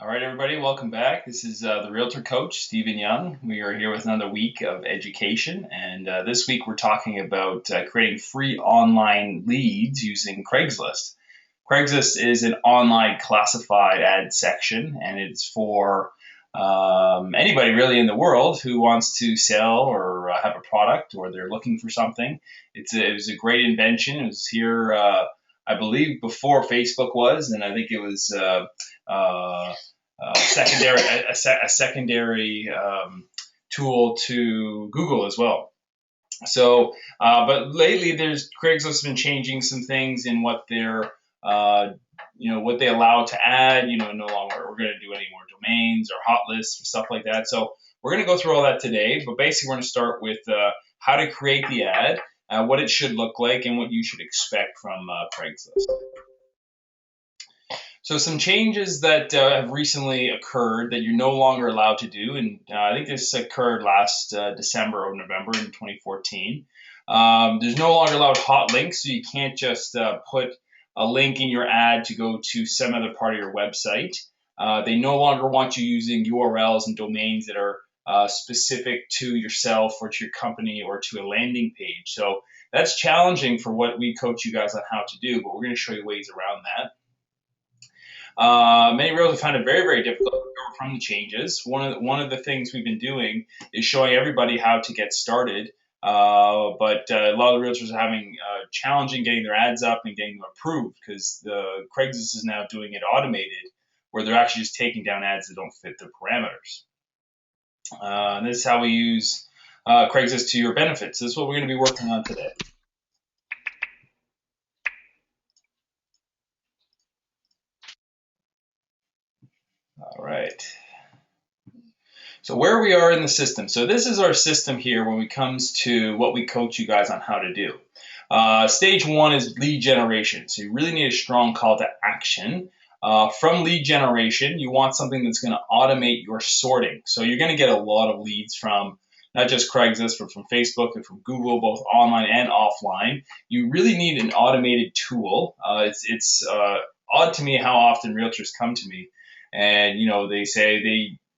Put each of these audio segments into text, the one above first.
All right, everybody, welcome back. This is the Realtor Coach, Stephen Young. We are here with another week of education, and this week we're talking about creating free online leads using Craigslist. Craigslist is an online classified ad section, and it's for anybody really in the world who wants to sell or have a product or they're looking for something. It was a great invention. It was here, I believe, before Facebook was, and I think it was. Uh, secondary a secondary tool to Google as well. So, but lately, there's Craigslist has been changing some things in what they're what they allow to add. No longer we're going to do any more domains or hot lists or stuff like that. So we're going to go through all that today. But basically, we're going to start with how to create the ad, what it should look like, and what you should expect from Craigslist. So some changes that have recently occurred that you're no longer allowed to do, and I think this occurred last December or November in 2014. There's no longer allowed hot links, so you can't just put a link in your ad to go to some other part of your website. They no longer want you using URLs and domains that are specific to yourself or to your company or to a landing page. So that's challenging for what we coach you guys on how to do, but we're going to show you ways around that. Many realtors find it very, very difficult to recover from the changes. One of the things we've been doing is showing everybody how to get started. But a lot of the realtors are having challenging getting their ads up and getting them approved because the Craigslist is now doing it automated, where they're actually just taking down ads that don't fit their parameters. And this is how we use Craigslist to your benefits. This is what we're going to be working on today. All right. So where we are in the system. So this is our system here when it comes to what we coach you guys on how to do. Stage one is lead generation. So you really need a strong call to action. From lead generation, you want something that's going to automate your sorting. So you're going to get a lot of leads from not just Craigslist, but from Facebook and from Google, both online and offline. You really need an automated tool. It's odd to me how often realtors come to me and they say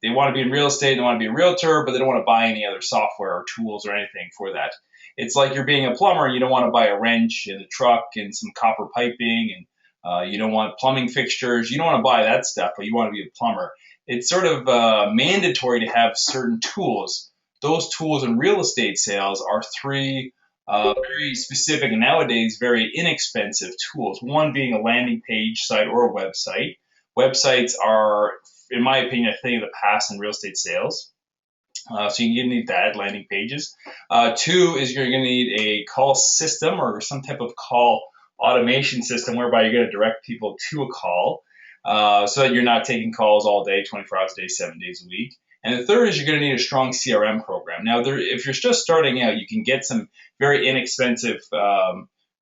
they want to be in real estate, they want to be a realtor, but they don't want to buy any other software or tools or anything for that. It's like you're being a plumber, you don't want to buy a wrench and a truck and some copper piping, and you don't want plumbing fixtures. You don't want to buy that stuff, but you want to be a plumber. It's sort of mandatory to have certain tools. Those tools in real estate sales are three very specific and nowadays very inexpensive tools. One being a landing page site or a website. Websites are, in my opinion, a thing of the past in real estate sales. So you're going to need that, landing pages. Two is you're going to need a call system or some type of call automation system whereby you're going to direct people to a call so that you're not taking calls all day, 24 hours a day, 7 days a week. And the third is you're going to need a strong CRM program. Now, if you're just starting out, you can get some very inexpensive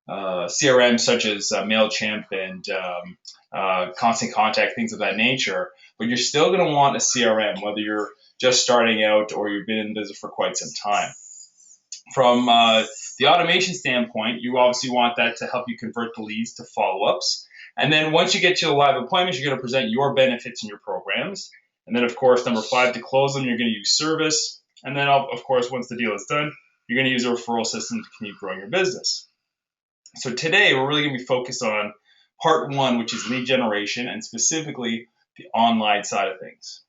CRM such as MailChimp and Constant Contact, things of that nature, but you're still going to want a CRM, whether you're just starting out or you've been in business for quite some time. From the automation standpoint, you obviously want that to help you convert the leads to follow-ups. And then once you get to the live appointments, you're going to present your benefits and your programs. And then, of course, number 5, to close them, you're going to use service. And then, of course, once the deal is done, you're going to use a referral system to continue growing your business. So today, we're really going to be focused on part 1, which is lead generation, and specifically the online side of things.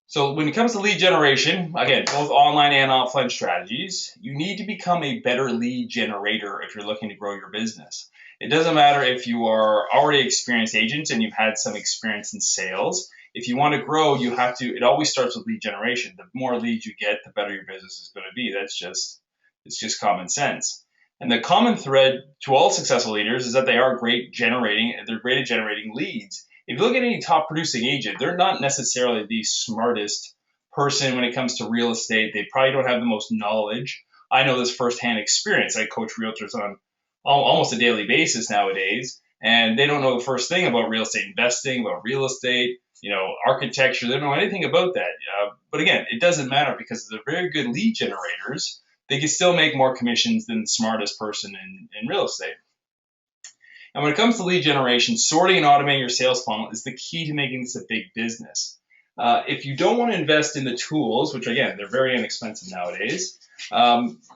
So when it comes to lead generation, again, both online and offline strategies, you need to become a better lead generator if you're looking to grow your business. It doesn't matter if you are already experienced agents and you've had some experience in sales. If you want to grow, it always starts with lead generation. The more leads you get, the better your business is going to be. It's just common sense. And the common thread to all successful leaders is that they're great at generating leads. If you look at any top producing agent, they're not necessarily the smartest person when it comes to real estate. They probably don't have the most knowledge. I know this firsthand experience. I coach realtors on almost a daily basis nowadays, and they don't know the first thing about real estate investing, about real estate, architecture. They don't know anything about that. But again, it doesn't matter because they're very good lead generators. They can still make more commissions than the smartest person in real estate. And when it comes to lead generation, sorting and automating your sales funnel is the key to making this a big business. If you don't want to invest in the tools, which again, they're very inexpensive nowadays,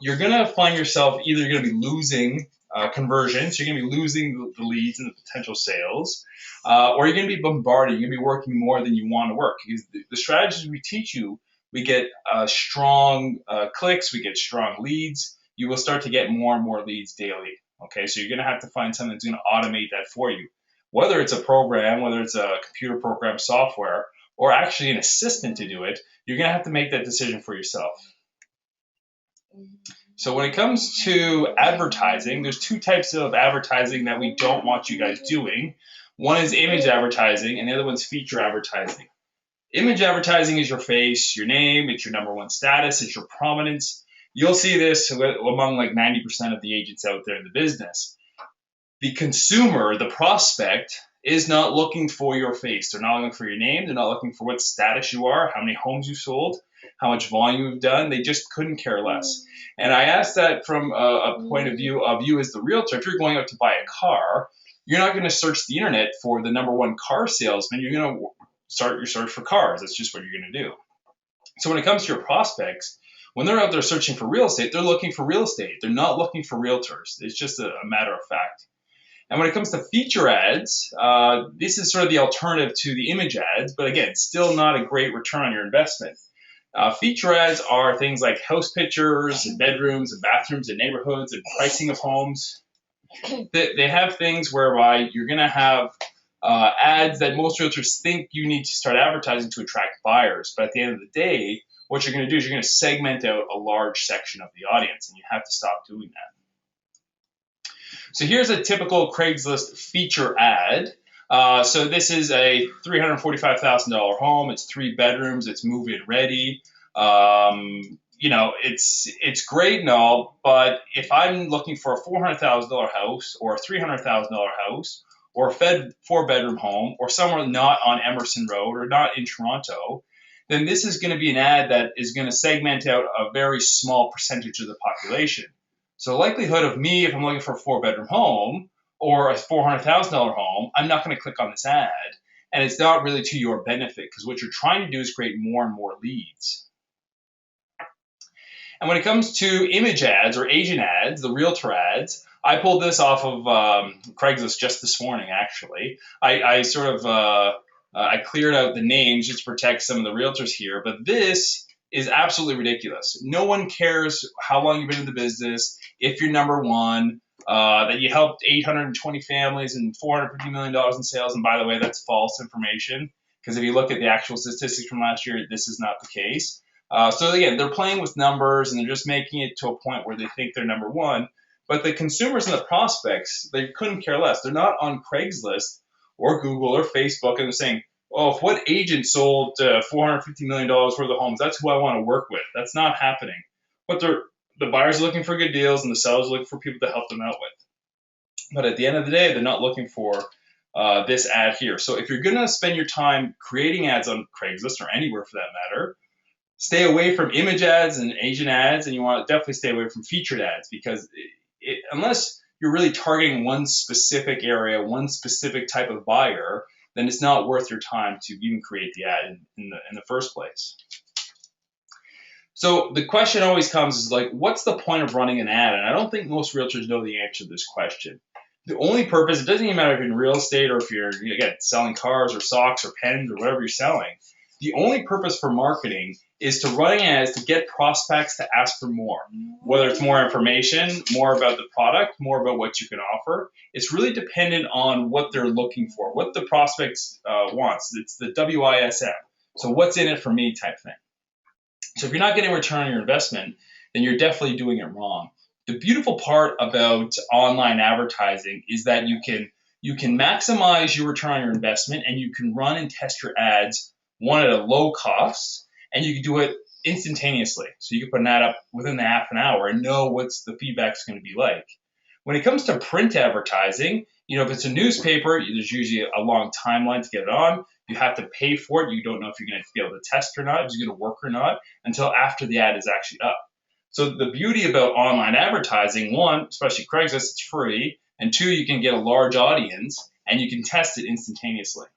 you're going to find yourself either going to be losing conversions, you're going to be losing the leads and the potential sales, or you're going to be bombarded, you're going to be working more than you want to work. Because the strategies we teach you, we get strong clicks, we get strong leads, you will start to get more and more leads daily. Okay, so you're going to have to find something that's going to automate that for you. Whether it's a program, whether it's a computer program software, or actually an assistant to do it, you're going to have to make that decision for yourself. So when it comes to advertising, there's two types of advertising that we don't want you guys doing. One is image advertising, and the other one's feature advertising. Image advertising is your face, your name, it's your number one status, it's your prominence. You'll see this among like 90% of the agents out there in the business. The consumer, the prospect, is not looking for your face. They're not looking for your name. They're not looking for what status you are, how many homes you sold, how much volume you've done. They just couldn't care less. And I ask that from a point of view of you as the realtor. If you're going out to buy a car, you're not going to search the internet for the number one car salesman. You're going to start your search for cars. That's just what you're going to do. So when it comes to your prospects, when they're out there searching for real estate, they're looking for real estate. They're not looking for realtors. It's just a matter of fact. And when it comes to feature ads, this is sort of the alternative to the image ads, but again, still not a great return on your investment. Feature ads are things like house pictures and bedrooms and bathrooms and neighborhoods and pricing of homes. They have things whereby you're going to have ads that most realtors think you need to start advertising to attract buyers. But at the end of the day, what you're going to do is you're going to segment out a large section of the audience, and you have to stop doing that. So here's a typical Craigslist feature ad. So this is a $345,000 home. It's 3 bedrooms. It's move-in ready. You know, it's great and all, but if I'm looking for a $400,000 house or a $300,000 house or a 4-bedroom home or somewhere not on Emerson Road or not in Toronto, then this is going to be an ad that is going to segment out a very small percentage of the population. So the likelihood of me, if I'm looking for a 4-bedroom home or a $400,000 home, I'm not going to click on this ad. And it's not really to your benefit because what you're trying to do is create more and more leads. And when it comes to image ads or agent ads, the realtor ads, I pulled this off of Craigslist just this morning, actually. I cleared out the names just to protect some of the realtors here, but this is absolutely ridiculous. No one cares how long you've been in the business, if you're number one, that you helped 820 families and $450 million in sales. And by the way, that's false information because if you look at the actual statistics from last year, this is not the case. So again, they're playing with numbers and they're just making it to a point where they think they're number one. But the consumers and the prospects, they couldn't care less. They're not on Craigslist or Google or Facebook and they're saying, oh, if what agent sold $450 million worth of homes, that's who I want to work with. That's not happening. But the buyers are looking for good deals and the sellers are looking for people to help them out with. But at the end of the day, they're not looking for this ad here. So if you're going to spend your time creating ads on Craigslist or anywhere for that matter, stay away from image ads and agent ads, and you want to definitely stay away from featured ads because unless you're really targeting one specific area, one specific type of buyer, then it's not worth your time to even create the ad in the first place. So the question always comes is like, what's the point of running an ad? And I don't think most realtors know the answer to this question. The only purpose, it doesn't even matter if you're in real estate or if you're again, selling cars or socks or pens or whatever you're selling. The only purpose for marketing is to run ads to get prospects to ask for more, whether it's more information, more about the product, more about what you can offer. It's really dependent on what they're looking for, what the prospects wants. It's the WISM. So what's in it for me type thing. So if you're not getting a return on your investment, then you're definitely doing it wrong. The beautiful part about online advertising is that you can maximize your return on your investment and you can run and test your ads, one at a low cost, and you can do it instantaneously. So you can put an ad up within the half an hour and know what's the feedback's going to be like. When it comes to print advertising, if it's a newspaper, there's usually a long timeline to get it on. You have to pay for it. You don't know if you're going to be able to test or not, if it's going to work or not, until after the ad is actually up. So the beauty about online advertising, one, especially Craigslist, it's free. And 2, you can get a large audience and you can test it instantaneously.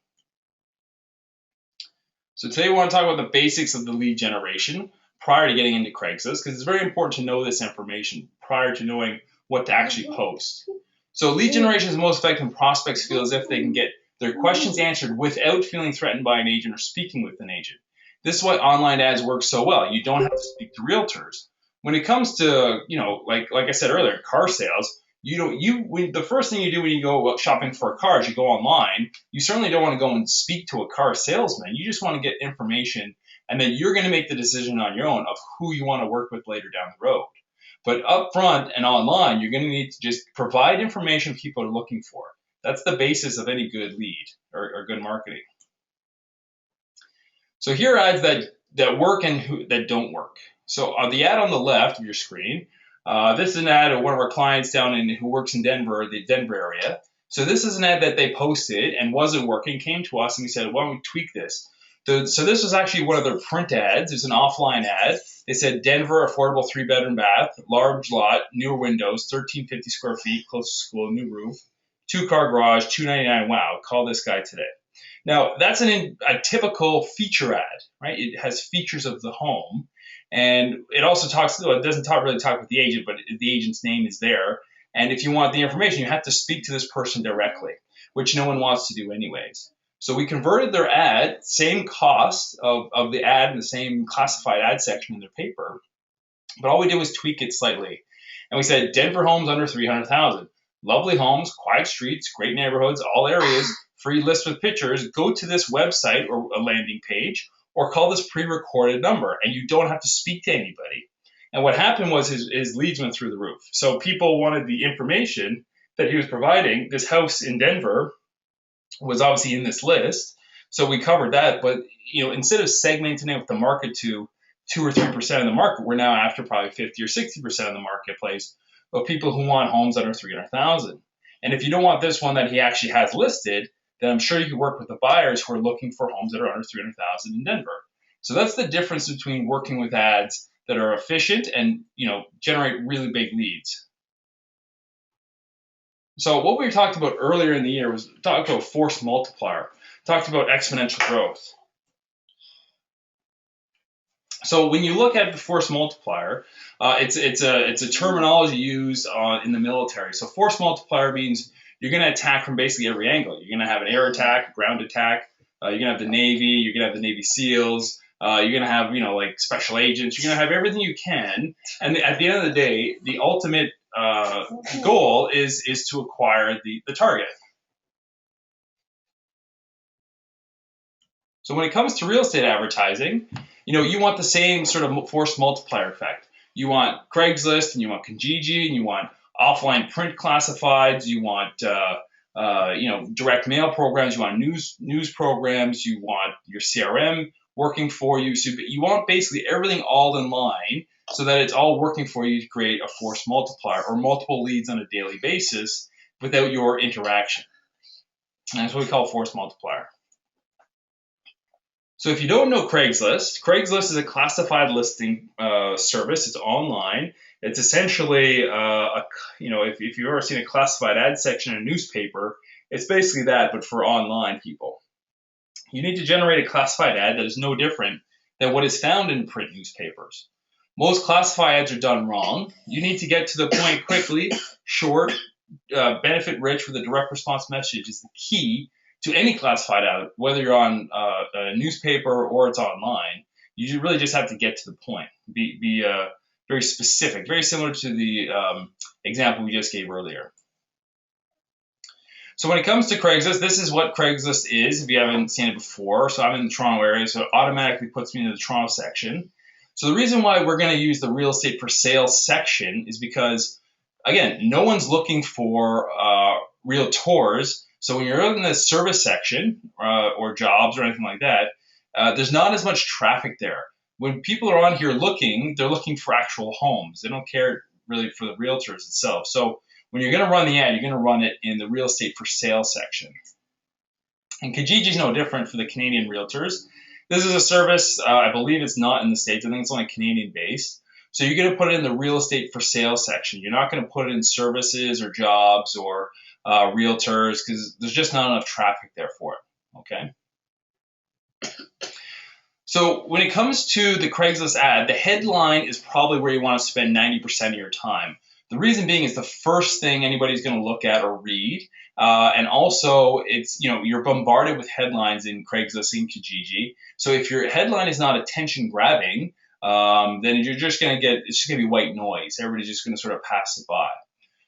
So today we want to talk about the basics of the lead generation prior to getting into Craigslist, because it's very important to know this information prior to knowing what to actually post. So lead generation is most effective when prospects feel as if they can get their questions answered without feeling threatened by an agent or speaking with an agent. This is why online ads work so well. You don't have to speak to realtors. When it comes to, like I said earlier, car sales, the first thing you do when you go shopping for a car is you go online. You certainly don't want to go and speak to a car salesman. You just want to get information, and then you're going to make the decision on your own of who you want to work with later down the road. But up front and online, you're going to need to just provide information people are looking for. That's the basis of any good lead or good marketing. So here are ads that work and that don't work. So the ad on the left of your screen, this is an ad of one of our clients who works in Denver, the Denver area. So this is an ad that they posted and wasn't working, came to us, and we said, why don't we tweak this? So this was actually one of their print ads. It's an offline ad. They said Denver, affordable 3-bedroom bath, large lot, newer windows, 1,350 square feet, close to school, new roof, 2-car garage, $299. Wow, call this guy today. Now, that's a typical feature ad, right? It has features of the home. And it also it doesn't really talk with the agent, but the agent's name is there. And if you want the information, you have to speak to this person directly, which no one wants to do anyways. So we converted their ad, same cost of the ad in the same classified ad section in their paper, but all we did was tweak it slightly. And we said, Denver homes under 300,000. Lovely homes, quiet streets, great neighborhoods, all areas, free list with pictures. Go to this website or a landing page, or call this pre-recorded number, and you don't have to speak to anybody. And what happened was his leads went through the roof. So people wanted the information that he was providing. This house in Denver was obviously in this list, so we covered that. But instead of segmenting it with the market to 2 or 3% of the market, we're now after probably 50 or 60% of the marketplace of people who want homes under 300,000. And if you don't want this one that he actually has listed, then I'm sure you can work with the buyers who are looking for homes that are under 300,000 in Denver. So that's the difference between working with ads that are efficient and generate really big leads. So what we talked about earlier in the year was talked about force multiplier, talked about exponential growth. So when you look at the force multiplier, it's a terminology used in the military. So force multiplier means you're going to attack from basically every angle. You're going to have an air attack, ground attack. You're going to have the Navy. You're going to have the Navy SEALs. You're going to have like special agents. You're going to have everything you can. And at the end of the day, the ultimate goal is to acquire the target. So when it comes to real estate advertising, you want the same sort of force multiplier effect. You want Craigslist, and you want Kijiji, and you want offline print classifieds. You want direct mail programs. You want news programs. You want your CRM working for you. So you want basically everything all in line so that it's all working for you to create a force multiplier or multiple leads on a daily basis without your interaction. And that's what we call force multiplier. So if you don't know Craigslist is a classified listing service. It's online. It's essentially, if you've ever seen a classified ad section in a newspaper, it's basically that, but for online people. You need to generate a classified ad that is no different than what is found in print newspapers. Most classified ads are done wrong. You need to get to the point quickly, short, benefit rich with a direct response message is the key to any classified ad, whether you're on a newspaper or it's online. You really just have to get to the point, be very specific, very similar to the example we just gave earlier. So when it comes to Craigslist, this is what Craigslist is if you haven't seen it before. So I'm in the Toronto area, so it automatically puts me in the Toronto section. So the reason why we're going to use the real estate for sale section is because, again, no one's looking for realtors. So when you're in the service section or jobs or anything like that, there's not as much traffic there. When people are on here looking, they're looking for actual homes. They don't care really for the realtors itself. So when you're going to run the ad, you're going to run it in the real estate for sale section. And Kijiji is no different for the Canadian realtors. This is a service, I believe it's not in the States. I think it's only Canadian based. So you're going to put it in the real estate for sale section. You're not going to put it in services or jobs or realtors, because there's just not enough traffic there for it. Okay. So when it comes to the Craigslist ad, the headline is probably where you want to spend 90% of your time. The reason being is the first thing anybody's going to look at or read. And also, it's, you're bombarded with headlines in Craigslist and Kijiji. So if your headline is not attention grabbing, then you're just going to it's just going to be white noise. Everybody's just going to sort of pass it by.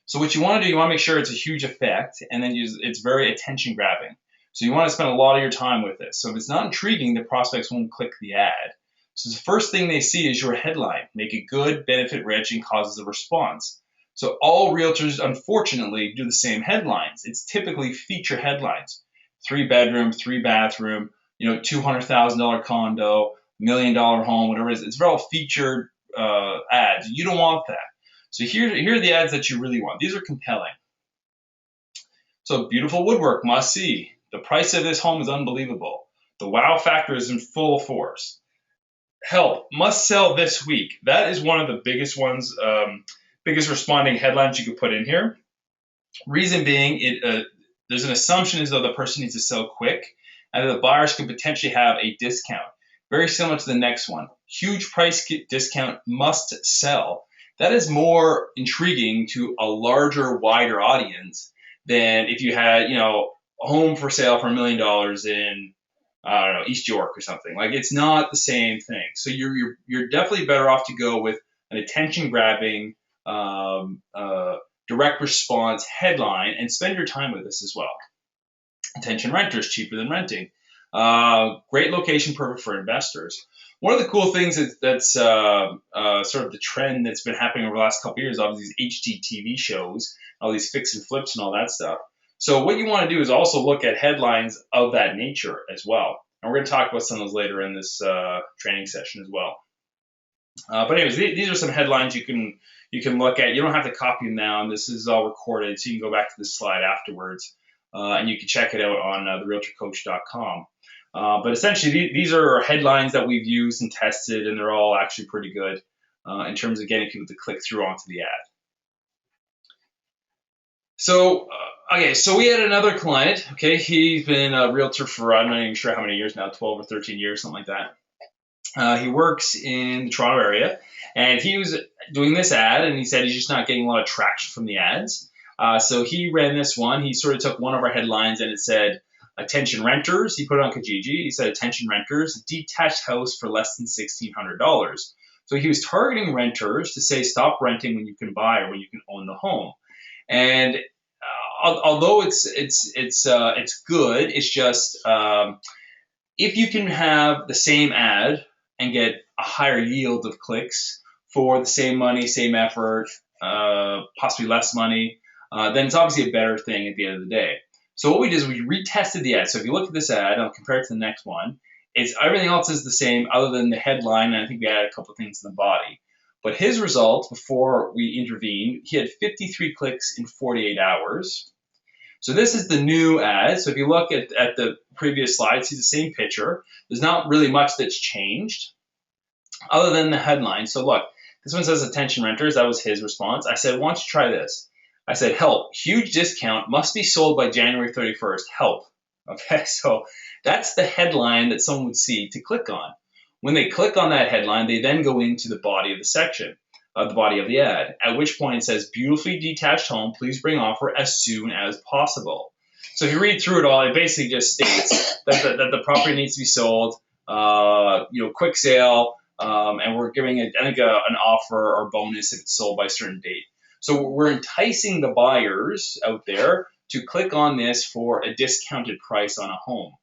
So what you want to do, you want to make sure it's a huge effect, and then it's very attention grabbing. So you want to spend a lot of your time with this. So if it's not intriguing, the prospects won't click the ad. So the first thing they see is your headline. Make it good, benefit rich, and causes a response. So all realtors, unfortunately, do the same headlines. It's typically feature headlines. 3-bedroom, 3-bathroom, $200,000 condo, $1 million home, whatever it is. It's all featured ads. You don't want that. So here are the ads that you really want. These are compelling. So beautiful woodwork, must see. The price of this home is unbelievable. The wow factor is in full force. Help, must sell this week. That is one of the biggest ones, biggest responding headlines you could put in here. Reason being, there's an assumption as though the person needs to sell quick, and that the buyers could potentially have a discount. Very similar to the next one. Huge price discount, must sell. That is more intriguing to a larger, wider audience than if you had, a home for sale for $1 million in, I don't know, East York or something. Like, it's not the same thing. So you're definitely better off to go with an attention-grabbing, direct response headline, and spend your time with this as well. Attention renters, cheaper than renting. Great location, perfect for investors. One of the cool things that's sort of the trend that's been happening over the last couple of years, obviously these HGTV shows, all these fix and flips and all that stuff. So what you want to do is also look at headlines of that nature as well. And we're going to talk about some of those later in this training session as well. But anyways, these are some headlines you can look at. You don't have to copy them down. This is all recorded, so you can go back to this slide afterwards, and you can check it out on therealtorcoach.com. But essentially, these are headlines that we've used and tested, and they're all actually pretty good in terms of getting people to click through onto the ad. So, okay, so we had another client. Okay, he's been a realtor for, I'm not even sure how many years now, 12 or 13 years, something like that. He works in the Toronto area, and he was doing this ad, and he said he's just not getting a lot of traction from the ads. So he ran this one. He sort of took one of our headlines, and it said, attention renters. He put it on Kijiji. He said, attention renters, detached house for less than $1,600. So he was targeting renters to say, stop renting when you can buy or when you can own the home. And although it's good, it's just if you can have the same ad and get a higher yield of clicks for the same money, same effort, possibly less money, then it's obviously a better thing at the end of the day. So what we did is we retested the ad. So if you look at this ad, I'll compare it to the next one. Everything else is the same other than the headline, and I think we added a couple of things in the body. But his result, before we intervened, he had 53 clicks in 48 hours. So this is the new ad. So if you look at the previous slide, see the same picture. There's not really much that's changed other than the headline. So look, this one says attention renters. That was his response. I said, why don't you try this? I said, help, huge discount, must be sold by January 31st, help. Okay, so that's the headline that someone would see to click on. When they click on that headline, they then go into the body of the section, the body of the ad, at which point it says, beautifully detached home, please bring offer as soon as possible. So if you read through it all, it basically just states that the property needs to be sold, quick sale, and we're giving it, I think, an offer or bonus if it's sold by a certain date. So we're enticing the buyers out there to click on this for a discounted price on a home.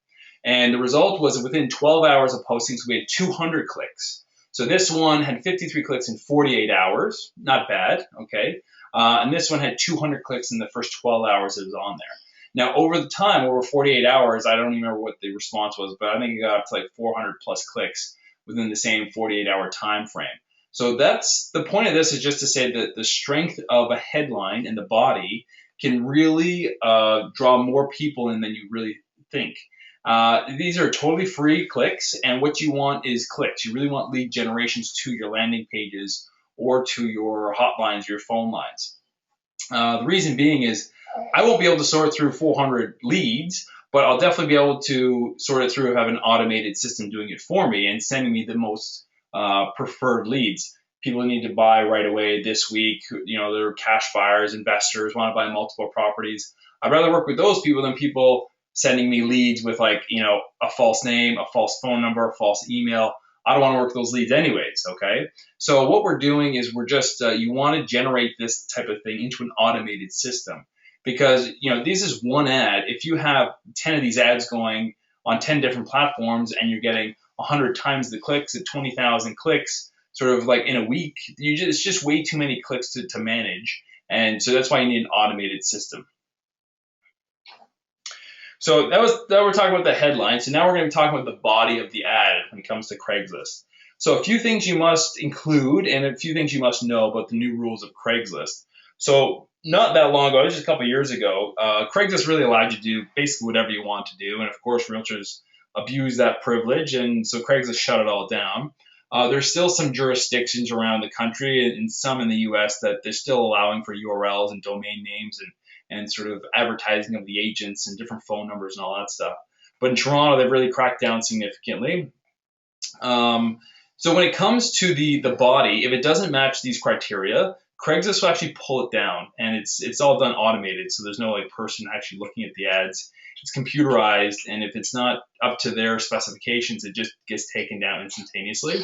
And the result was that within 12 hours of postings, we had 200 clicks. So this one had 53 clicks in 48 hours, not bad, okay? And this one had 200 clicks in the first 12 hours it was on there. Now, over the time, over 48 hours, I don't even remember what the response was, but I think it got up to like 400 plus clicks within the same 48-hour time frame. So that's the point of this, is just to say that the strength of a headline and the body can really draw more people in than you really think. These are totally free clicks, and what you want is clicks. You really want lead generations to your landing pages or to your hotlines, your phone lines. The reason being is I won't be able to sort through 400 leads, but I'll definitely be able to sort it through, have an automated system doing it for me and sending me the most preferred leads. People who need to buy right away this week, they're cash buyers, investors, want to buy multiple properties. I'd rather work with those people than people sending me leads with a false name, a false phone number, a false email. I don't want to work with those leads anyways, okay? So what we're doing is we're just, you want to generate this type of thing into an automated system because, this is one ad. If you have 10 of these ads going on 10 different platforms and you're getting 100 times the clicks at 20,000 clicks, sort of like in a week, it's just way too many clicks to manage. And so that's why you need an automated system. So that we're talking about the headline. So now we're going to be talking about the body of the ad when it comes to Craigslist. So a few things you must include and a few things you must know about the new rules of Craigslist. So not that long ago, just a couple of years ago, Craigslist really allowed you to do basically whatever you want to do. And of course, realtors abuse that privilege. And so Craigslist shut it all down. There's still some jurisdictions around the country and some in the US that they're still allowing for URLs and domain names and sort of advertising of the agents and different phone numbers and all that stuff. But in Toronto, they've really cracked down significantly. So when it comes to the body, if it doesn't match these criteria, Craigslist will actually pull it down, and it's all done automated. So there's no person actually looking at the ads. It's computerized, and if it's not up to their specifications, it just gets taken down instantaneously.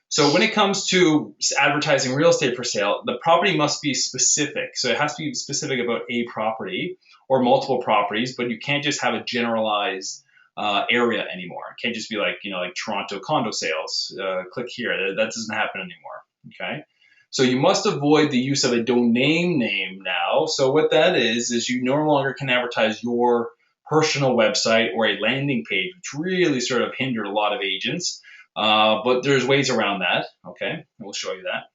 So when it comes to advertising real estate for sale, the property must be specific. So it has to be specific about a property or multiple properties, but you can't just have a generalized area anymore. It can't just be like Toronto condo sales. Click here. That doesn't happen anymore. Okay. So you must avoid the use of a domain name now. So what that is you no longer can advertise your personal website or a landing page, which really sort of hindered a lot of agents. But there's ways around that, okay? We'll show you that.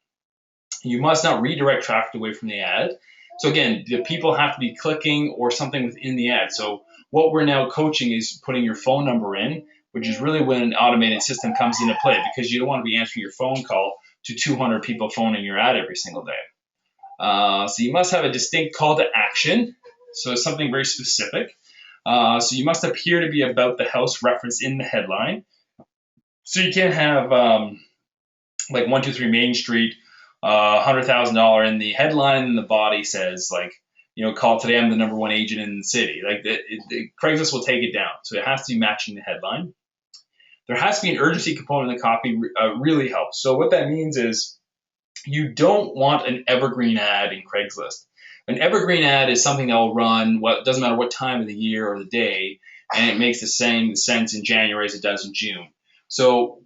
You must not redirect traffic away from the ad. So again, the people have to be clicking or something within the ad. So what we're now coaching is putting your phone number in, which is really when an automated system comes into play because you don't want to be answering your phone call to 200 people phoning your ad every single day. So you must have a distinct call to action. So it's something very specific. So you must appear to be about the house referenced in the headline. So you can't have like 123 Main Street, $100,000 in the headline, and the body says call today, I'm the #1 agent in the city. Craigslist will take it down. So it has to be matching the headline. There has to be an urgency component in the copy. Really helps. So what that means is you don't want an evergreen ad in Craigslist. An evergreen ad is something that will run. Doesn't matter what time of the year or the day, and it makes the same sense in January as it does in June. So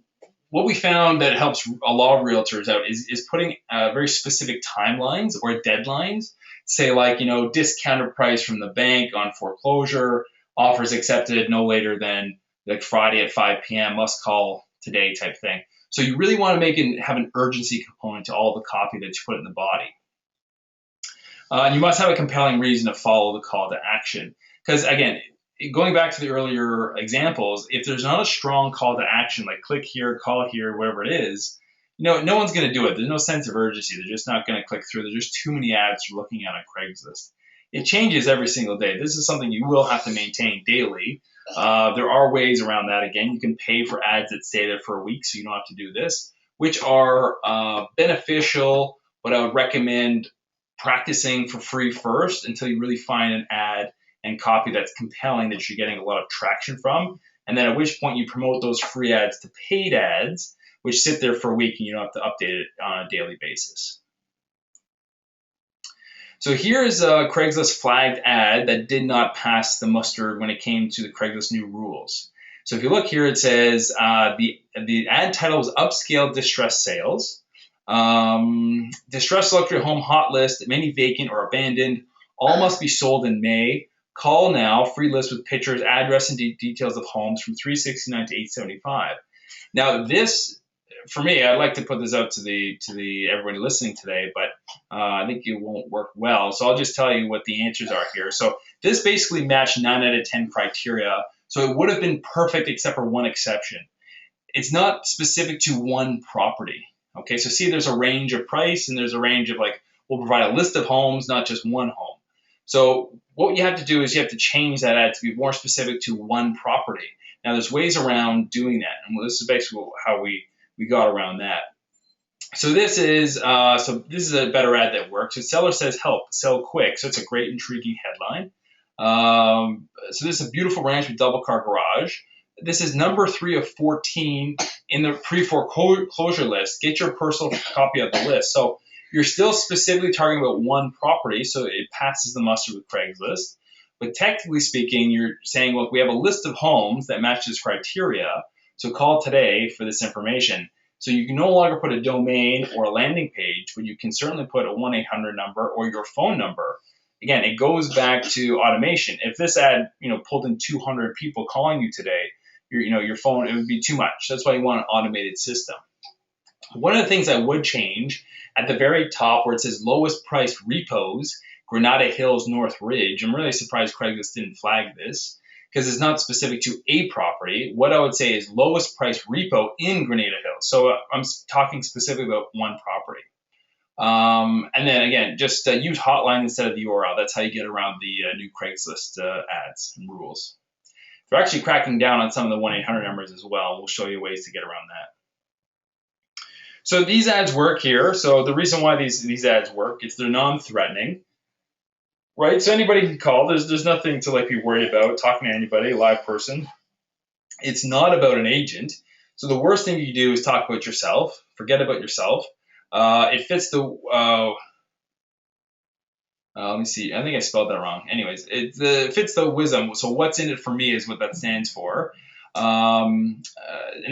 what we found that helps a lot of realtors out is putting very specific timelines or deadlines. Say discounted price from the bank on foreclosure, offers accepted no later than Friday at 5 p.m. must call today type thing. So you really want to have an urgency component to all the copy that you put in the body. You must have a compelling reason to follow the call to action. Because again, going back to the earlier examples, if there's not a strong call to action, like click here, call here, whatever it is, no one's going to do it. There's no sense of urgency. They're just not going to click through. There's just too many ads you're looking at on Craigslist. It changes every single day. This is something you will have to maintain daily. There are ways around that. Again, you can pay for ads that stay there for a week, so you don't have to do this, which are beneficial, but I would recommend practicing for free first until you really find an ad and copy that's compelling that you're getting a lot of traction from. And then at which point you promote those free ads to paid ads, which sit there for a week and you don't have to update it on a daily basis. So here's a Craigslist flagged ad that did not pass the muster when it came to the Craigslist new rules. So if you look here, it says the ad title was Upscale Distress Sales. Distressed luxury home hot list, many vacant or abandoned, all must be sold in May. Call now, free list with pictures, address, and details of homes from $369 to $875. Now this, for me, I'd like to put this out to the everybody listening today, but I think it won't work well. So I'll just tell you what the answers are here. So this basically matched 9 out of 10 criteria. So it would have been perfect except for one exception. It's not specific to one property. Okay, so see, there's a range of price and there's a range of like, we'll provide a list of homes, not just one home. So what you have to do is you have to change that ad to be more specific to one property. Now there's ways around doing that, and this is basically how we got around that. So this is a better ad that works. The seller says help, sell quick. So it's a great intriguing headline. So this is a beautiful ranch with double car garage. This is number 3 of 14 in the pre-foreclosure list. Get your personal copy of the list. So you're still specifically targeting about one property, so it passes the muster with Craigslist. But technically speaking, you're saying, look, we have a list of homes that match this criteria, so call today for this information. So you can no longer put a domain or a landing page, but you can certainly put a 1-800 number or your phone number. Again, it goes back to automation. If this ad, pulled in 200 people calling you today, your phone, it would be too much. That's why you want an automated system. One of the things I would change at the very top where it says lowest price repos, Granada Hills, North Ridge. I'm really surprised Craigslist didn't flag this because it's not specific to a property. What I would say is lowest price repo in Granada Hills. So I'm talking specifically about one property. And then again, just use hotline instead of the URL. That's how you get around the new Craigslist ads and rules. They're actually cracking down on some of the 1-800 numbers as well. We'll show you ways to get around that. So these ads work here. So the reason why these ads work is they're non-threatening, right? So anybody can call. There's nothing to be worried about talking to anybody, a live person. It's not about an agent. So the worst thing you do is talk about yourself. Forget about yourself. It fits the. Let me see. I think I spelled that wrong. Anyways, it fits the wisdom. So what's in it for me is what that stands for. And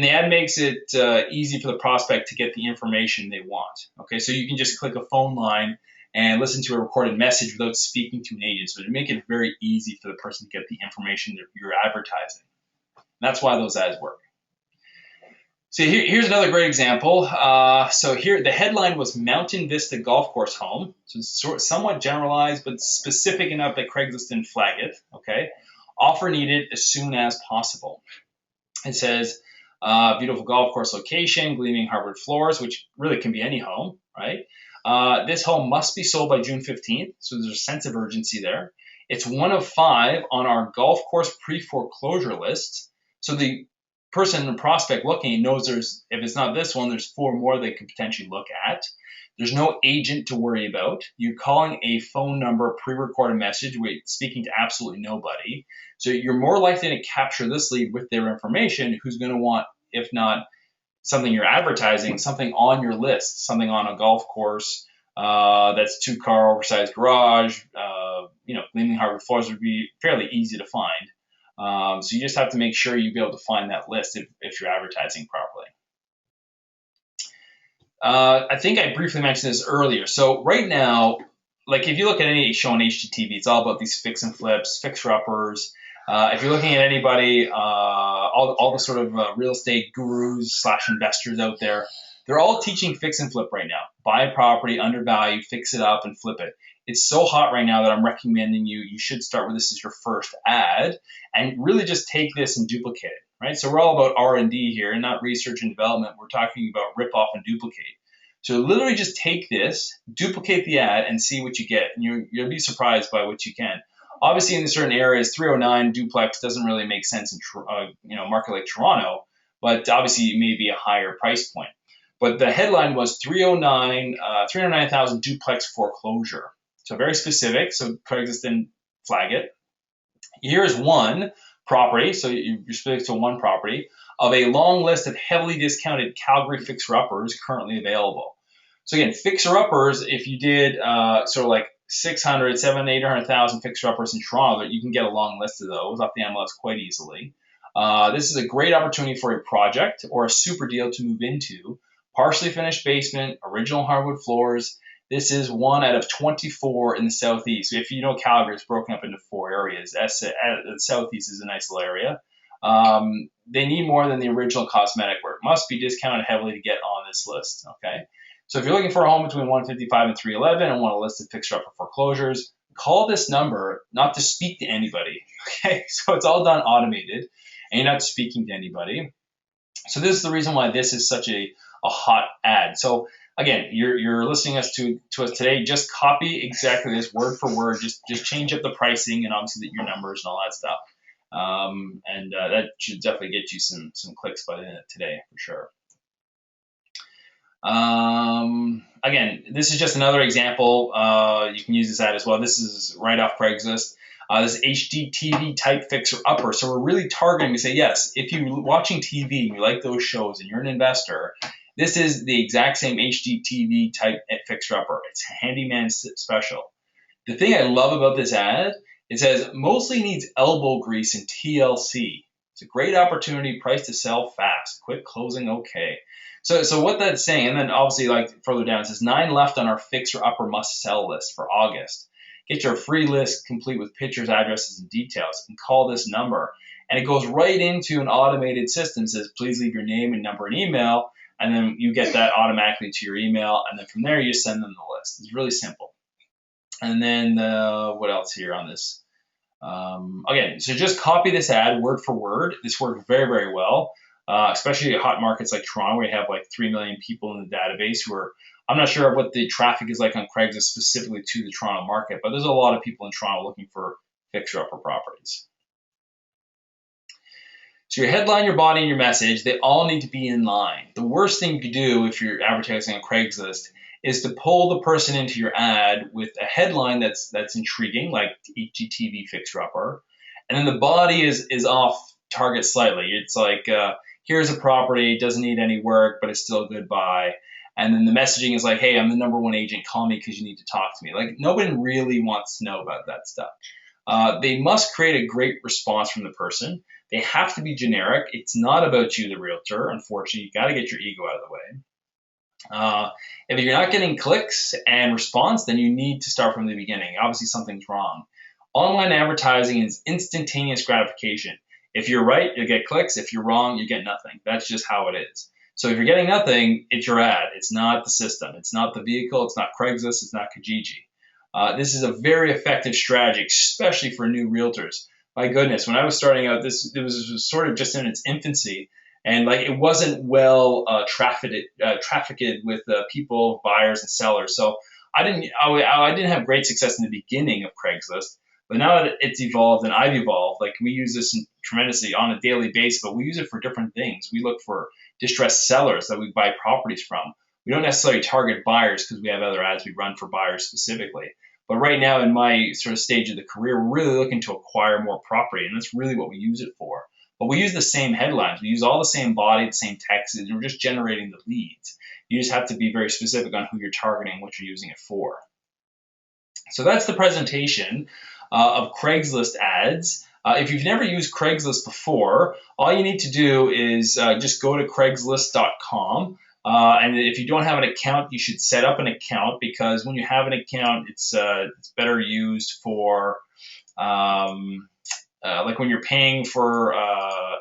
the ad makes it easy for the prospect to get the information they want. Okay, so you can just click a phone line and listen to a recorded message without speaking to an agent. So to make it very easy for the person to get the information that you're advertising. And that's why those ads work. So here's another great example. So here, the headline was Mountain Vista Golf Course Home. So it's somewhat generalized, but specific enough that Craigslist didn't flag it. Okay, offer needed as soon as possible. It says beautiful golf course location, gleaming hardwood floors, which really can be any home, right? This home must be sold by June 15th, so there's a sense of urgency there. It's one of 5 on our golf course pre-foreclosure list. So the person, the prospect looking, knows if it's not this one, there's 4 more they could potentially look at. There's no agent to worry about. You're calling a phone number, pre-recorded message, speaking to absolutely nobody. So you're more likely to capture this lead with their information, who's going to want, if not something you're advertising, something on your list, something on a golf course that's 2-car oversized garage, gleaming hardwood floors would be fairly easy to find. So you just have to make sure you be able to find that list if you're advertising properly. I think I briefly mentioned this earlier. So right now, if you look at any show on HGTV, it's all about these fix and flips, fixer-uppers. If you're looking at anybody, all the sort of real estate gurus / investors out there, they're all teaching fix and flip right now. Buy a property, undervalue, fix it up, and flip it. It's so hot right now that I'm recommending you should start with this as your first ad and really just take this and duplicate it, right? So we're all about R&D here and not research and development. We're talking about rip off and duplicate. So literally just take this, duplicate the ad, and see what you get. And you'll be surprised by what you can. Obviously, in certain areas, 309 duplex doesn't really make sense in a market like Toronto, but obviously it may be a higher price point. But the headline was 309,000 duplex foreclosure. So very specific, so Craigslist didn't flag it. Here's one property, so you're specific to one property, of a long list of heavily discounted Calgary fixer-uppers currently available. So again, fixer-uppers, if you did sort of like 600, 700, 800,000 fixer-uppers in Toronto, you can get a long list of those off the MLS quite easily. This is a great opportunity for a project or a super deal to move into. Partially finished basement, original hardwood floors. This is 1 out of 24 in the Southeast. If you know Calgary, it's broken up into 4 areas. The Southeast is a nice little area. They need more than the original cosmetic work. Must be discounted heavily to get on this list, okay? So if you're looking for a home between 155 and 311 and want a list of fixer-upper foreclosures, call this number not to speak to anybody, okay? So it's all done automated, and you're not speaking to anybody. So this is the reason why this is such a a hot ad. So again, you're listening to us today. Just copy exactly this word for word. Just change up the pricing and obviously your numbers and all that stuff. And that should definitely get you some clicks by the end of today for sure. Again, this is just another example. You can use this ad as well. This is right off Craigslist. This HGTV type fixer upper. So we're really targeting to say, yes, if you're watching TV and you like those shows and you're an investor, this is the exact same HGTV type fixer upper. It's a handyman special. The thing I love about this ad, it says mostly needs elbow grease and TLC. It's a great opportunity, price to sell fast, quick closing, okay. So what that's saying, and then obviously like further down, it says 9 left on our fixer upper must sell list for August. Get your free list complete with pictures, addresses, and details, and call this number. And it goes right into an automated system. It says, please leave your name and number and email, and then you get that automatically to your email, and then from there you send them the list. It's really simple. And then what else here on this? Again, so just copy this ad word for word. This worked very, very well, especially at hot markets like Toronto, where you have like 3 million people in the database who are, I'm not sure what the traffic is like on Craigslist specifically to the Toronto market, but there's a lot of people in Toronto looking for fixer-upper properties. So your headline, your body, and your message, they all need to be in line. The worst thing you could do if you're advertising on Craigslist is to pull the person into your ad with a headline that's intriguing, like HGTV fixer-upper, and then the body is off target slightly. It's like, here's a property, doesn't need any work, but it's still a good buy. And then the messaging is like, hey, I'm the #1 agent, call me because you need to talk to me. Like, nobody really wants to know about that stuff. They must create a great response from the person. They have to be generic. It's not about you, the realtor. Unfortunately, you got to get your ego out of the way. If you're not getting clicks and response, then you need to start from the beginning. Obviously, something's wrong. Online advertising is instantaneous gratification. If you're right, you'll get clicks. If you're wrong, you get nothing. That's just how it is. So if you're getting nothing, it's your ad. It's not the system. It's not the vehicle. It's not Craigslist. It's not Kijiji. This is a very effective strategy, especially for new realtors. My goodness, when I was starting out, it was sort of just in its infancy, and like it wasn't well trafficked with people, buyers, and sellers. So I didn't have great success in the beginning of Craigslist. But now that it's evolved and I've evolved, like we use this tremendously on a daily basis, but we use it for different things. We look for distressed sellers that we buy properties from. We don't necessarily target buyers because we have other ads we run for buyers specifically. But right now in my sort of stage of the career, we're really looking to acquire more property, and that's really what we use it for. But we use the same headlines. We use all the same body, the same text, and we're just generating the leads. You just have to be very specific on who you're targeting, what you're using it for. So that's the presentation of Craigslist ads. If you've never used Craigslist before, all you need to do is just go to Craigslist.com. And if you don't have an account, you should set up an account, because when you have an account, it's better used for like when you're paying for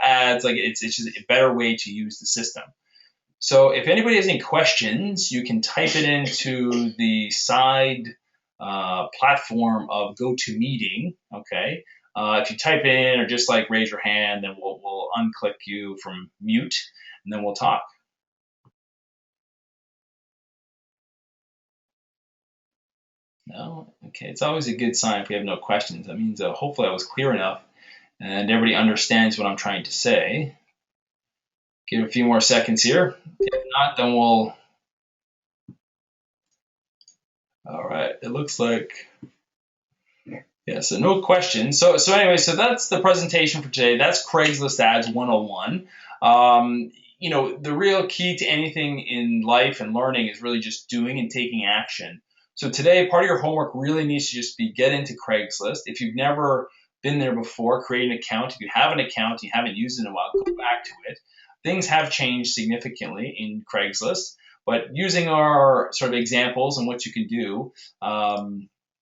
ads. Like it's just a better way to use the system. So if anybody has any questions, you can type it into the side platform of GoToMeeting. Okay. If you type in or just like raise your hand, then we'll unclick you from mute, and then we'll talk. No? Okay, it's always a good sign if we have no questions. That means hopefully I was clear enough and everybody understands what I'm trying to say. Give it a few more seconds here. If not, then we'll... All right, it looks like... Yeah, so no questions. So anyway, so that's the presentation for today. That's Craigslist Ads 101. You know, the real key to anything in life and learning is really just doing and taking action. So today, part of your homework really needs to just be get into Craigslist. If you've never been there before, create an account. If you have an account, you haven't used it in a while, go back to it. Things have changed significantly in Craigslist, but using our sort of examples and what you can do,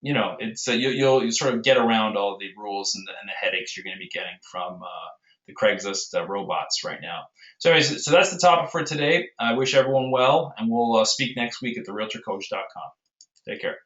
you know, it's you'll sort of get around all the rules and the headaches you're going to be getting from the Craigslist robots right now. So anyways, so that's the topic for today. I wish everyone well, and we'll speak next week at therealtorcoach.com. Take care.